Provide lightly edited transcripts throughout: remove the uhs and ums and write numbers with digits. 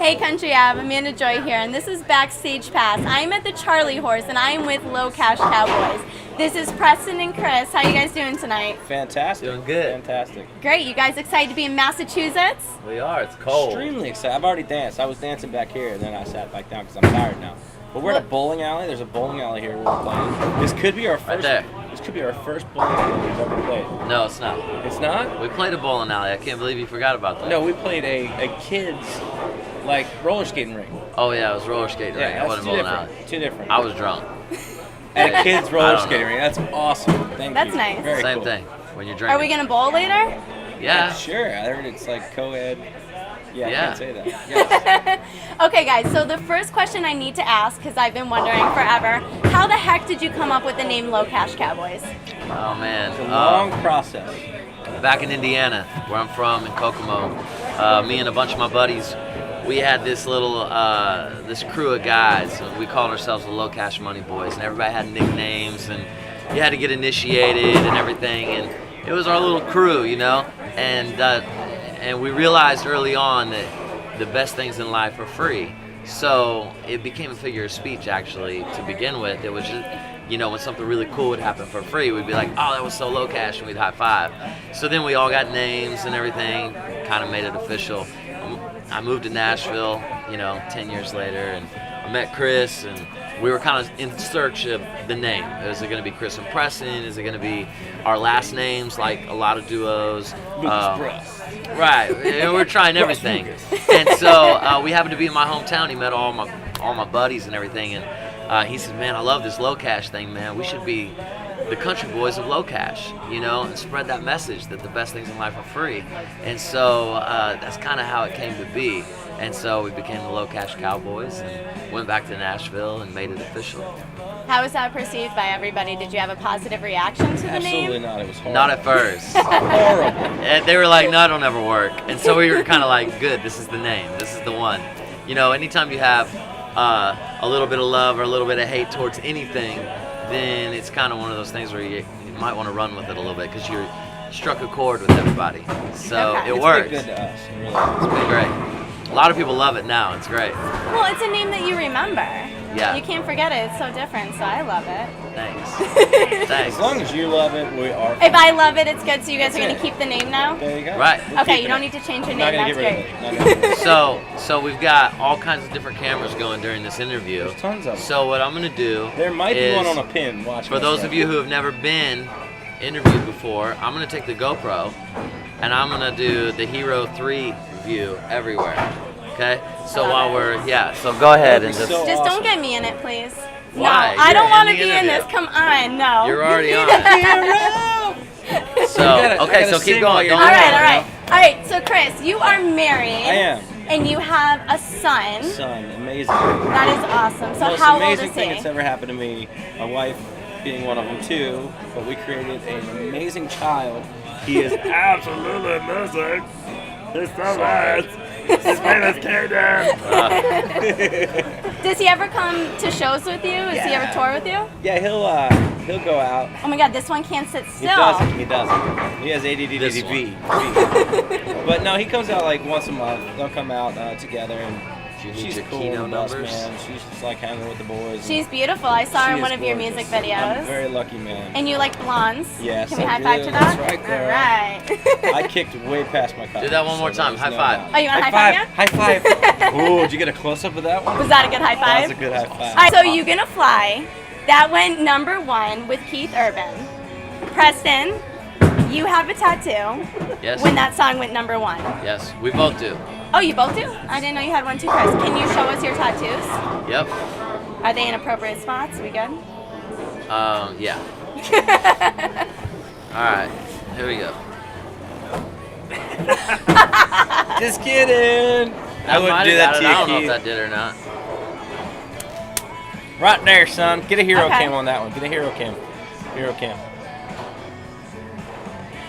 Hey Country Ave, Amanda Joy here, and this is Backstage Pass. I'm at the Charlie Horse, and I am with LoCash Cowboys. This is Preston and Chris. How you guys doing tonight? Fantastic. Doing good. Fantastic. Great. You guys excited to be in Massachusetts? We are. It's cold. Extremely excited. I've already danced. I was dancing back here, and then I sat back down because I'm tired now. But we're at a bowling alley. There's a bowling alley here where we're playing. This could be our first. Right there. This could be our first bowling alley we've ever played. No, it's not. It's not? We played a bowling alley. I can't believe you forgot about that. No, we played a kids like roller skating ring. Oh yeah, it was roller skating. Yeah, Right? I that's wasn't two bowling different. alley. Two different. I was drunk. At a kids I roller don't skating know. ring. That's awesome. Thank you. That's nice. Very Same cool. thing. When you're drinking. Are we going to bowl later? Yeah. Sure. I heard it's like co-ed. Yeah, I Yeah. can't say that. Yes. Okay, guys, so the first question I need to ask, because I've been wondering forever, how the heck did you come up with the name LoCash Cowboys? Oh man. It's a long process. Back in Indiana, where I'm from, in Kokomo, me and a bunch of my buddies, we had this little, this crew of guys. We called ourselves the LoCash Money Boys, and everybody had nicknames, and you had to get initiated and everything, and it was our little crew, you know, and we realized early on that the best things in life are free. So it became a figure of speech, actually, to begin with. It was just, you know, when something really cool would happen for free, we'd be like, oh, that was so LoCash, and we'd high five. So then we all got names and everything, kind of made it official. I moved to Nashville, you know, 10 years later, and I met Chris, and we were kind of in search of the name. Is it going to be Chris and Preston? Is it going to be our last names, like a lot of duos? Right, we're trying everything. And so we happened to be in my hometown. He met all my buddies and everything, and he said, man, I love this LoCash thing, man. We should be the country boys of LoCash, you know, and spread that message that the best things in life are free. And so that's kind of how it came to be. And so we became the LoCash Cowboys and went back to Nashville and made it official. How was that perceived by everybody? Did you have a positive reaction to the Absolutely name? not. It was horrible. Not at first. Horrible. And they were like, no, it'll never work. And so we were kind of like, good, this is the name. This is the one. You know, anytime you have a little bit of love or a little bit of hate towards anything, then it's kind of one of those things where you might want to run with it a little bit because you're struck a chord with everybody. So Okay. it It's works. been good to us. It really is. It's been great. A lot of people love it now. It's great. Well, it's a name that you remember. Yeah. You can't forget it. It's so different, so I love it. Thanks. Thanks. As long as you love it, we are. If I love it, it's good. So you guys are That's going it. to keep the name now? There you go. Right. We're Okay, you keeping don't it. need to change your Not name. gonna That's get rid great. of it. Not gonna get rid of it. So we've got all kinds of different cameras going during this interview. There's tons of them. So what I'm going to do There might be is, one on a pin. Watch. for those of you who have never been interviewed before, I'm going to take the GoPro and I'm going to do the Hero 3 view everywhere. Okay? So while we're, so go ahead and That'd just, be Just awesome. don't get me in it, please. Why? No, I You're don't want to in the be in interview. this. Come on, no. you're already on it. So, I okay, gotta so keep sing going. while you're Don't All doing right, it. all right. All right, so Chris, you are married. I am. And you have a son. Son, amazing. That is awesome. So Most how old amazing is thing he? that's ever happened to me. My wife being one of them too. But we created an amazing child. He is absolutely amazing. He's so nice. His name is Kaden. Does he ever come to shows with you? Does he ever tour with you? Yeah, he'll go out. Oh my God, this one can't sit still. He doesn't. He has This ADD. But no, he comes out like once a month. They'll come out together, and Do you need she's your cool Keno with us, numbers? man. She's just like hanging with the boys. She's beautiful. I saw her She in one is of your music gorgeous. I'm a videos. very lucky man. And you like blondes? Yes, Can we I high five do. to that? That's right, girl. All right. I kicked way past my college. Do that one more time. High five. Oh, you want a high five again? High five. Ooh, did you get a close up of that one? Was that a good high That five? was a good high five. All right, so You Gonna Fly, that went #1 with Keith Urban. Preston, you have a tattoo Yes. when that song went #1. Yes, we both do. Oh, you both do? I didn't know you had one too, Chris. Can you show us your tattoos? Yep. Are they in appropriate spots? We good? Yeah. All right. Here we go. Just kidding. I wouldn't might do have that got to it. I don't know you, if Keith. that did or not. Right there, son. Get a hero Okay. cam on that one. Get a hero cam. Hero cam.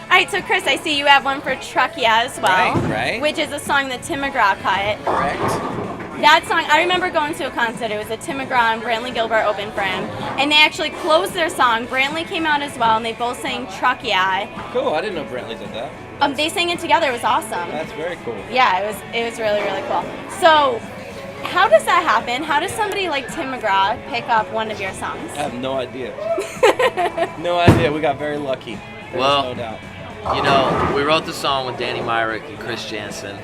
All right, so Chris, I see you have one for Truck Yeah as well. Right. Which is a song that Tim McGraw cut. Correct. That song, I remember going to a concert. It was a Tim McGraw and Brantley Gilbert open for him. And they actually closed their song. Brantley came out as well, and they both sang Truck Yeah. Cool. I didn't know Brantley did that. They sang it together. It was awesome. That's very cool. Yeah, it was really, really cool. So, how does that happen? How does somebody like Tim McGraw pick up one of your songs? I have no idea. No idea. We got very lucky. There's Well, no doubt. You know, we wrote the song with Danny Myrick and Chris Jansen,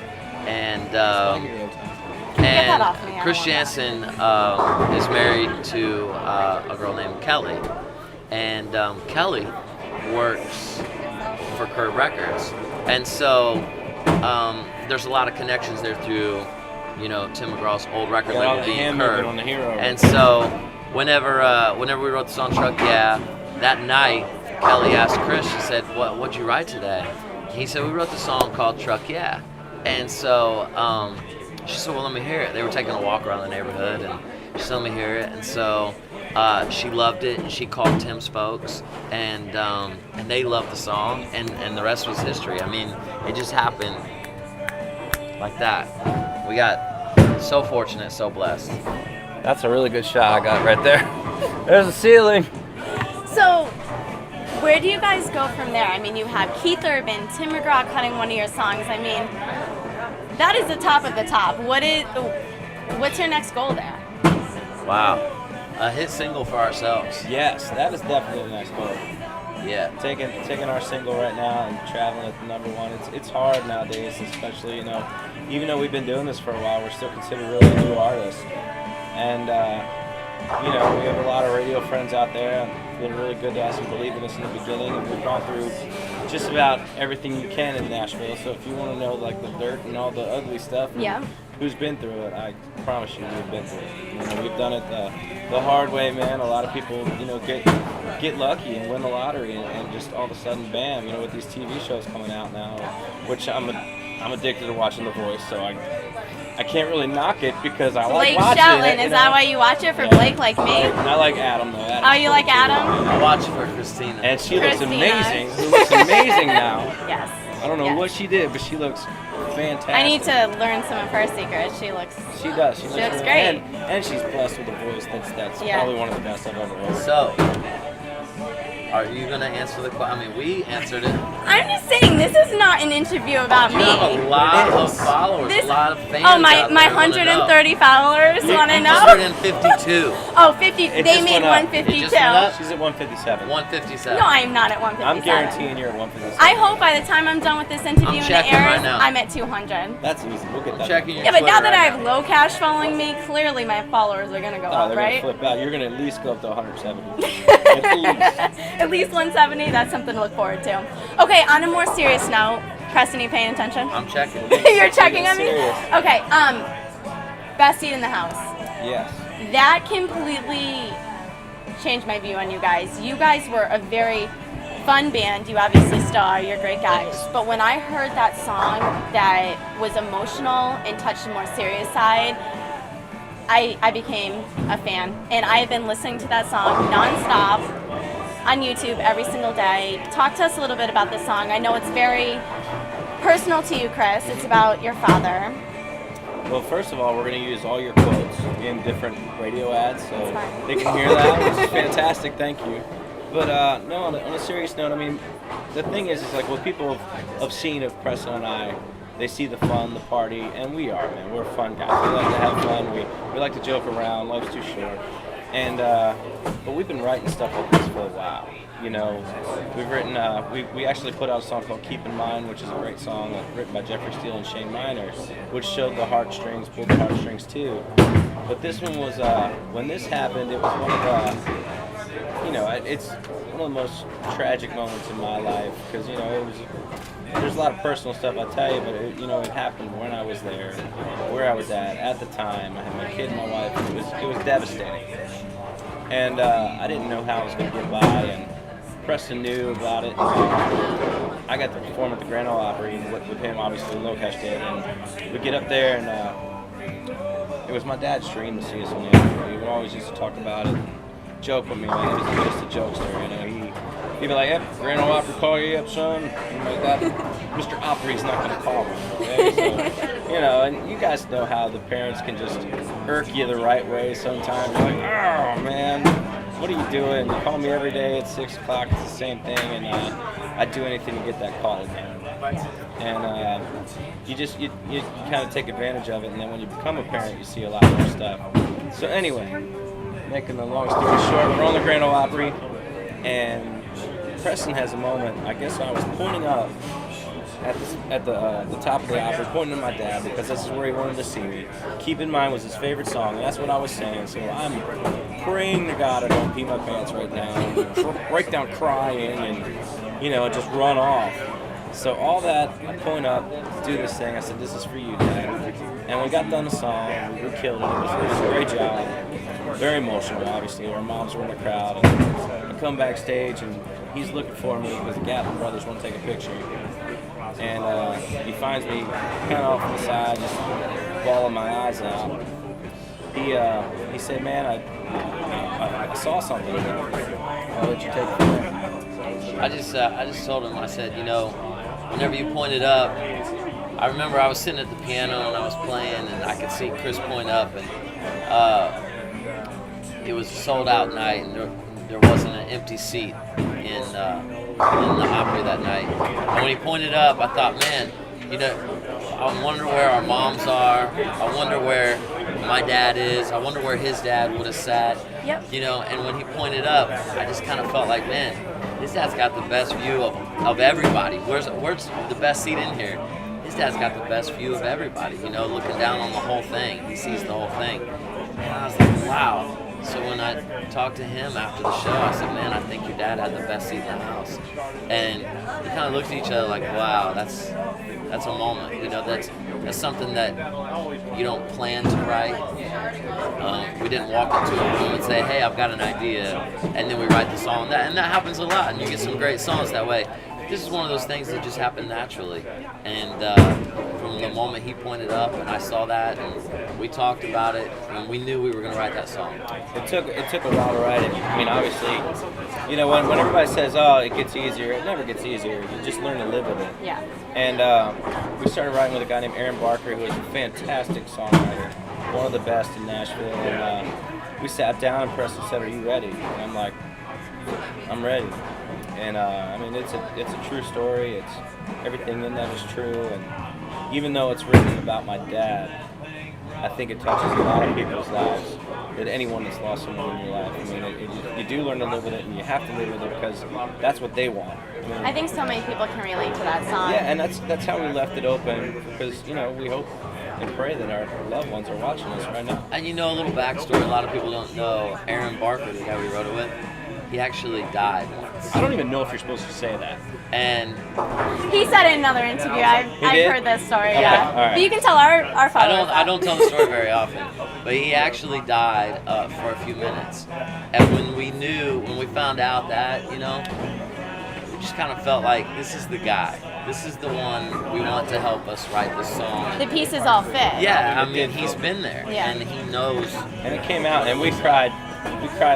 and that off me, I Chris don't want Jansen is married to a girl named Kelly, and Kelly works for Curb Records, and so there's a lot of connections there through, you know, Tim McGraw's old record Got all label the being hand Curb, movement on the hero. and so whenever we wrote the song Truck Yeah, that night Kelly asked Chris, she said, what'd you write today? He said, we wrote the song called Truck Yeah. And so she said, well, let me hear it. They were taking a walk around the neighborhood, and she said, let me hear it. And so she loved it, and she called Tim Spokes, and they loved the song, and the rest was history. I mean, it just happened like that. We got so fortunate, so blessed. That's a really good shot I got right there. There's the ceiling. So, where do you guys go from there? I mean, you have Keith Urban, Tim McGraw cutting one of your songs. I mean, that is the top of the top. What's your next goal there? Wow. A hit single for ourselves. Yes, that is definitely the next goal. Yeah. Taking our single right now and traveling at the #1. It's hard nowadays, especially, you know, even though we've been doing this for a while, we're still considered really a new artist. And you know, we have a lot of radio friends out there. Been really good to us and believe in us in the beginning, and we've gone through just about everything you can in Nashville. So if you want to know like the dirt and all the ugly stuff, and Yeah. who's been through it, I promise you we've been through it. You know, we've done it the hard way, man. A lot of people, you know, get lucky and win the lottery, and just all of a sudden, bam! You know, with these TV shows coming out now, which I'm addicted to watching The Voice, so I can't really knock it because I like Blake watching Shetland, it. You is know? that why you watch it for Yeah. Blake like me? And I like Adam though. Adam's Oh, you cool like too. Adam? I watch it for Christina. And she looks Christina. amazing. She looks amazing now. Yes. I don't know Yes. what she did, but she looks fantastic. I need to learn some of her secrets. She looks. She does. She looks really- great. And she's blessed with a voice that's Yeah. probably one of the best I've ever heard. So, are you gonna answer the question? I mean, we answered it. I'm just saying, this is not an interview about You me. have a lot It of is. followers, This- a lot of fans. Oh, my out there wanna 130 followers know. want to know? 152. Oh, 50. It They just made went up. It 152. just went up? She's at 157. 157. No, I'm not at 157. I'm guaranteeing you're at 157. I hope by the time I'm done with this interview I'm and it checking airs, right now. I'm at 200. That's easy. We'll get that. Checking your Yeah, but now Twitter that I right have now. LoCash following me, clearly my followers are gonna go Oh, up, they're right? gonna flip out. You're gonna at least go up to 170. At least. At least 170. That's something to look forward to. Okay, on a more serious note, Preston, you paying attention? I'm checking. You're checking on me? Serious. Okay, best seat in the house. Yes. That completely changed my view on you guys. You guys were a very fun band. You obviously still are. You're great guys. But when I heard that song that was emotional and touched a more serious side, I became a fan. And I have been listening to that song nonstop on YouTube every single day. Talk to us a little bit about this song. I know it's very personal to you, Chris. It's about your father. Well, first of all, we're going to use all your quotes in different radio ads, so That's fine. they can hear that, which is fantastic. Thank you. But no, on a serious note, I mean, the thing is like what people have seen of Preston and I, they see the fun, the party, and we are, man. We're fun guys. We like to have fun. We like to joke around. Life's too short. And but we've been writing stuff like this for a while. You know, we've written. We actually put out a song called "Keep in Mind," which is a great song written by Jeffrey Steele and Shane Miner, which showed the heartstrings, pulled the heartstrings too. But this one was when this happened. It was one of you know, it's one of the most tragic moments in my life because you know it was. There's a lot of personal stuff I'll tell you, but it happened when I was there, where I was at the time. I had my kid and my wife. It was devastating, and I didn't know how I was going to get by. And Preston knew about it. I got to perform at the Grand Ole Opry with him, obviously LoCash did, and we get up there, and it was my dad's dream to see us on the Opry. He would always used to talk about it, joke with me, man. He was just a jokester, you know. He'd be like, "Yep, Grand Ole Opry call you up, son." And like that, Mr. Opry's not gonna call me, okay? So, you know, and you guys know how the parents can just irk you the right way sometimes. You're like, "Oh man, what are you doing?" You call me every day at 6 o'clock. It's the same thing, and I'd do anything to get that call again. and you kind of take advantage of it, and then when you become a parent, you see a lot more stuff. So anyway, making the long story short, we're on the Grand Ole Opry, and Preston has a moment. I guess I was pointing up at the top of the Opry, pointing to my dad because this is where he wanted to see me. Keep in mind was his favorite song, and that's what I was saying. So I'm praying to God I don't pee my pants right now, and break down crying, and just run off. So all that, I point up, do this thing. I said, "This is for you, Dad." And we got done the song. We killed it. It was a great job. Very emotional, obviously. Our moms were in the crowd. And I come backstage, and he's looking for me because the Gatlin brothers want to take a picture. And he finds me kind of off to the side, just bawling my eyes out. He said, "Man, I saw something. I'll let you take it from there." I just told him, I said, whenever you pointed up, I remember I was sitting at the piano and I was playing, and I could see Chris point up, and it was a sold out night, and there wasn't an empty seat in the Opry that night. And when he pointed up, I thought, man, I wonder where our moms are. I wonder where my dad is. I wonder where his dad would have sat. Yep. And when he pointed up, I just kind of felt like, man, his dad's got the best view of everybody. Where's the best seat in here? His dad's got the best view of everybody, looking down on the whole thing. He sees the whole thing. And I was like, wow. So when I talked to him after the show, I said, man, I think your dad had the best seat in the house. And we kind of looked at each other like, wow, that's a moment. That's something that you don't plan to write. We didn't walk into a room and say, hey, I've got an idea, and then we write the song. And that happens a lot, and you get some great songs that way. This is one of those things that just happened naturally. And from the moment he pointed up and I saw that, and we talked about it, and we knew we were going to write that song. It took a while to write it. I mean, obviously, when everybody says, "Oh, it gets easier," it never gets easier. You just learn to live with it. Yeah. And we started writing with a guy named Aaron Barker, who is a fantastic songwriter, one of the best in Nashville. And we sat down, and Preston said, "Are you ready?" And I'm like, "I'm ready." And I mean, it's a true story. It's everything in that is true. And even though it's written about my dad, I think it touches a lot of people's lives. That anyone that's lost someone in your life, I mean, you do learn to live with it, and you have to live with it because that's what they want. I think so many people can relate to that song. Yeah, and that's how we left it open because we hope and pray that our loved ones are watching us right now. And a little backstory, a lot of people don't know, Aaron Barker, the guy we wrote it with, he actually died once. I don't even know if you're supposed to say that. And he said it in another interview. I've heard this story. Okay, Yeah, all right. But you can tell our followers. I don't tell the story very often, but he actually died for a few minutes. And when we found out that, we just kind of felt like this is the guy. This is the one we want to help us write the song. The pieces all fit. Yeah, I mean, he's been there, and he knows. And it came out, and we cried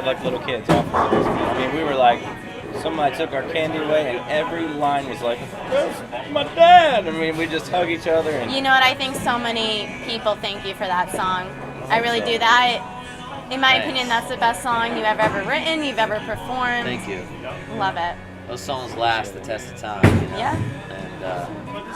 like little kids after this. I mean, we were like, somebody took our candy away, and every line was like, "That's my dad." I mean, we just hug each other. And You know what? I think so many people thank you for that song. I really do that. In my opinion, that's the best song you've ever written, you've ever performed. Thank you. Love it. Those songs last the test of time. Yeah. And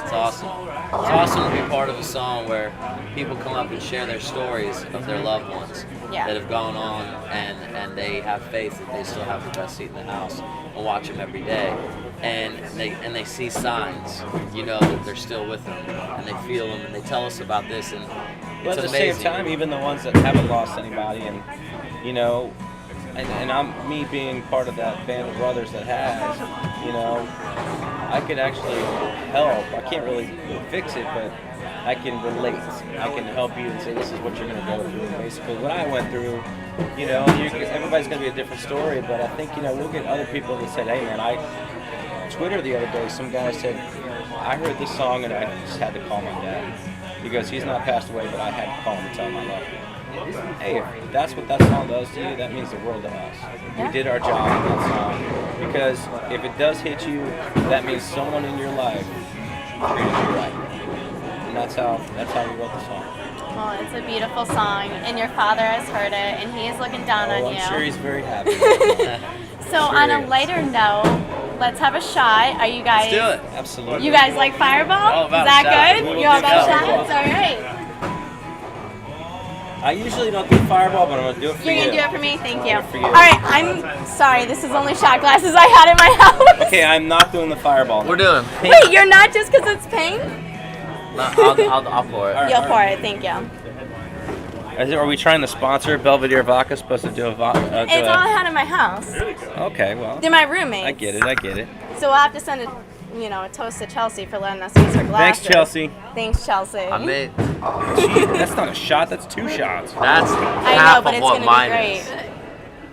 it's awesome. It's awesome to be part of a song where people come up and share their stories of their loved ones that have gone on, and they have faith that they still have the best seat in the house and watch them every day. And they see signs, that they're still with them, and they feel them, and they tell us about this, and it's at the amazing. same time, even the ones that haven't lost anybody, and and I'm me being part of that band of brothers that has, I could actually help. I can't really fix it, but I can relate. I can help you and say this is what you're going to go through. Basically, what I went through, everybody's going to be a different story, but I think we'll get other people that said, "Hey, man, Twitter the other day, some guy said, I heard this song and I just had to call my dad because he's not passed away, but I had to call him and tell him I love him." Hey, if that's what that song does to you, that means the world to us. We did our job in that song. Because if it does hit you, that means someone in your life treated you right. And that's how we wrote the song. Well, it's a beautiful song, and your father has heard it, and he is looking down on you. I'm sure he's very happy. So on a lighter note, let's have a shot. Are you guys? Let's do it. Absolutely. You guys like Fireball? All about Is that shots. good? We'll You all do about Fireball. shots? All right. I usually don't do Fireball, but I'm gonna do it for You're you. gonna do it for me? Thank you. do it for you. All right. I'm sorry. This is only shot glasses I had in my house. Okay, I'm not doing the Fireball. We're doing. Wait, you're not just because it's pink? I'll pour it. All right. You'll pour it. Thank you. Are we trying to sponsor Belvedere Vodka? Supposed to do a vodka? It's all I had in my house. Okay, well, They're my roommates. I get it. I get it. So we'll have to send a toast to Chelsea for letting us use her glasses. Thanks, Chelsea. Thanks, Chelsea. I made. Jeez, that's not a shot. That's 2 shots. That's I half know, but of it's what gonna mine be great. is.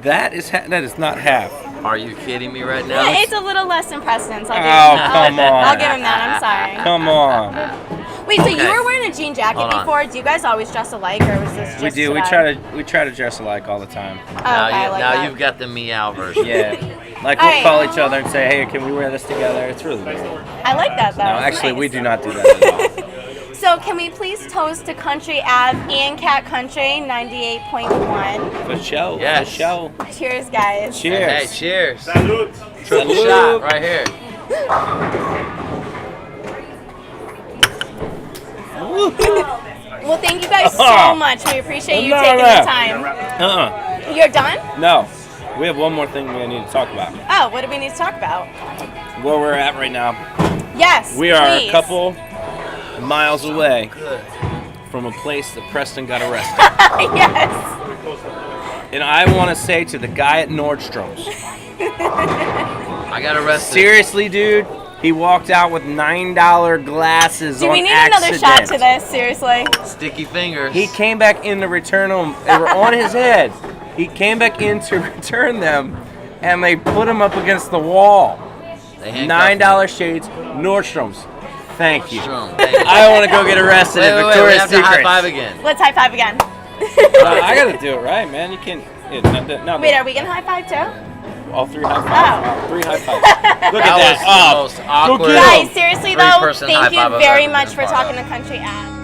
That is not half. Are you kidding me right now? Yeah, it's a little less than Preston's. I'll give Oh, him, come on. I'll give him that. I'm sorry. Come on. Wait, so you Okay. were wearing a jean jacket Hold on. before? Do you guys always dress alike, or was this just We do. today? We try to dress alike all the time. Oh, okay, Now, I like that. you've got the meow version. Yeah. Like All we'll right. call each other and say, "Hey, can we wear this together?" It's really weird. I like that though. No, It's actually, nice. we do not do that at all. So can we please toast to Country Ave and Cat Country 98.1? For show. Yes. For show. Cheers, guys. Cheers. Hey, cheers. Salute. Triple Salute. shot right here. Well, thank you guys so Uh-huh. much. We appreciate you No, taking no. the time. You're done? No. We have one more thing we need to talk about. Oh, what do we need to talk about? Where we're at right now. Yes. We are please. a couple miles away from a place that Preston got arrested. Yes. And I want to say to the guy at Nordstrom's, I got arrested. seriously, dude, he walked out with $9 glasses Do on we need accident. another shot to this? Seriously. Sticky fingers. He came back in to return them. They were on his head. He came back in to return them, and they put him up against the wall. They handcuffed $9 shades, Nordstrom's. Thank you. Strong. Thank you. I want to go get arrested Wait, at wait, wait. We Victoria's have to high Secret. five again. Let's high five again. I gotta do it right, man. You can't. No, Wait, are we gonna high five too? all 3 high fives. Oh. 3 high fives. Look That at was that. the most awkward. get Guys, seriously though, Three-person thank high you five I've very ever much been for part talking of. to Country Ave.